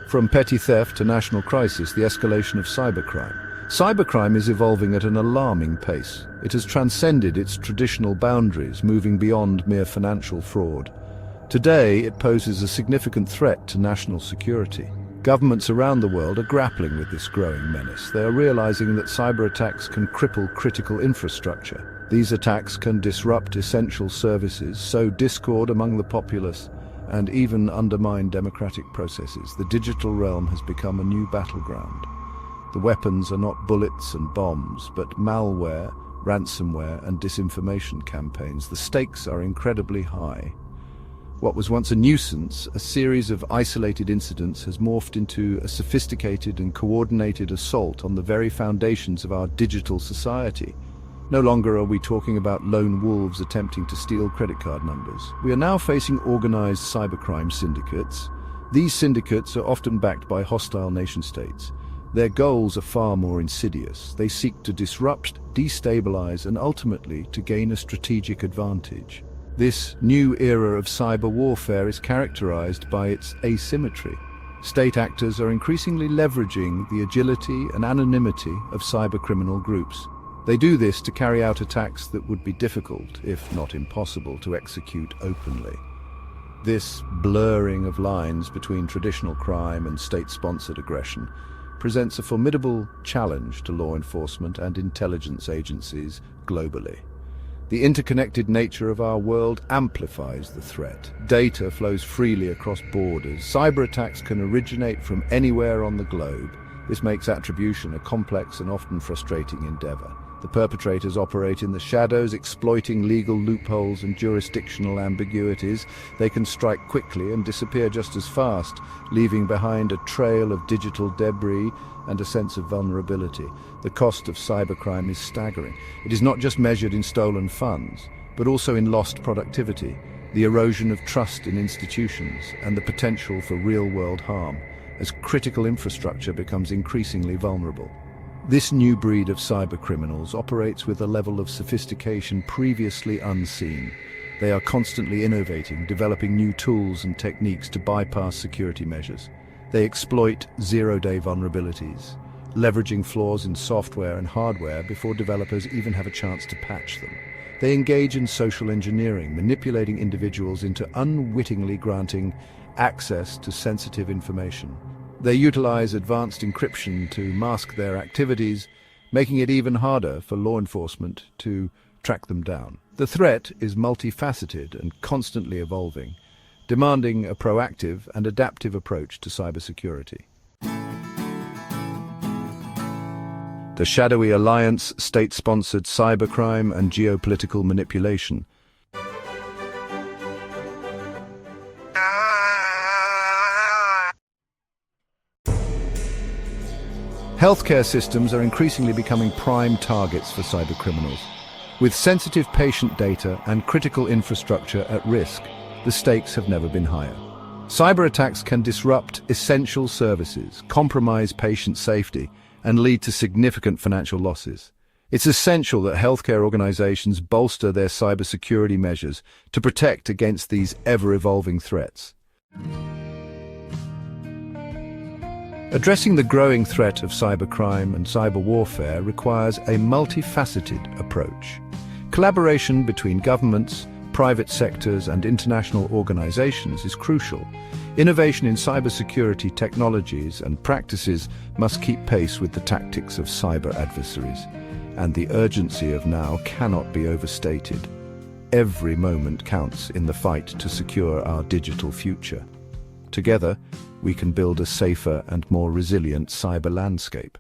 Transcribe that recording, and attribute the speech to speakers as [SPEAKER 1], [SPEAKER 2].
[SPEAKER 1] From petty theft to national crisis, the escalation of cybercrime. Cybercrime is evolving at an alarming pace. It has transcended its traditional boundaries, moving beyond mere financial fraud. Today, it poses a significant threat to national security. Governments around the world are grappling with this growing menace. They are realizing that cyber attacks can cripple critical infrastructure. These attacks can disrupt essential services, sow discord among the populace, and even undermine democratic processes. The digital realm has become a new battleground. The weapons are not bullets and bombs, but malware, ransomware, and disinformation campaigns. The stakes are incredibly high. What was once a nuisance, a series of isolated incidents, has morphed into a sophisticated and coordinated assault on the very foundations of our digital society. No longer are we talking about lone wolves attempting to steal credit card numbers. We are now facing organized cybercrime syndicates. These syndicates are often backed by hostile nation-states. Their goals are far more insidious. They seek to disrupt, destabilize, and ultimately to gain a strategic advantage. This new era of cyber warfare is characterized by its asymmetry. State actors are increasingly leveraging the agility and anonymity of cybercriminal groups. They do this to carry out attacks that would be difficult, if not impossible, to execute openly. This blurring of lines between traditional crime and state-sponsored aggression presents a formidable challenge to law enforcement and intelligence agencies globally. The interconnected nature of our world amplifies the threat. Data flows freely across borders. Cyber attacks can originate from anywhere on the globe. This makes attribution a complex and often frustrating endeavor. The perpetrators operate in the shadows, exploiting legal loopholes and jurisdictional ambiguities. They can strike quickly and disappear just as fast, leaving behind a trail of digital debris and a sense of vulnerability. The cost of cybercrime is staggering. It is not just measured in stolen funds, but also in lost productivity, the erosion of trust in institutions, and the potential for real-world harm, as critical infrastructure becomes increasingly vulnerable. This new breed of cybercriminals operates with a level of sophistication previously unseen. They are constantly innovating, developing new tools and techniques to bypass security measures. They exploit zero-day vulnerabilities, leveraging flaws in software and hardware before developers even have a chance to patch them. They engage in social engineering, manipulating individuals into unwittingly granting access to sensitive information. They utilize advanced encryption to mask their activities, making it even harder for law enforcement to track them down. The threat is multifaceted and constantly evolving, demanding a proactive and adaptive approach to cybersecurity. The shadowy alliance, state-sponsored cybercrime and geopolitical manipulation. Healthcare systems are increasingly becoming prime targets for cybercriminals. With sensitive patient data and critical infrastructure at risk, the stakes have never been higher. Cyber attacks can disrupt essential services, compromise patient safety, and lead to significant financial losses. It's essential that healthcare organizations bolster their cybersecurity measures to protect against these ever-evolving threats. Addressing the growing threat of cybercrime and cyber warfare requires a multifaceted approach. Collaboration between governments, private sectors, and international organizations is crucial. Innovation in cybersecurity technologies and practices must keep pace with the tactics of cyber adversaries, and the urgency of now cannot be overstated. Every moment counts in the fight to secure our digital future. Together, we can build a safer and more resilient cyber landscape.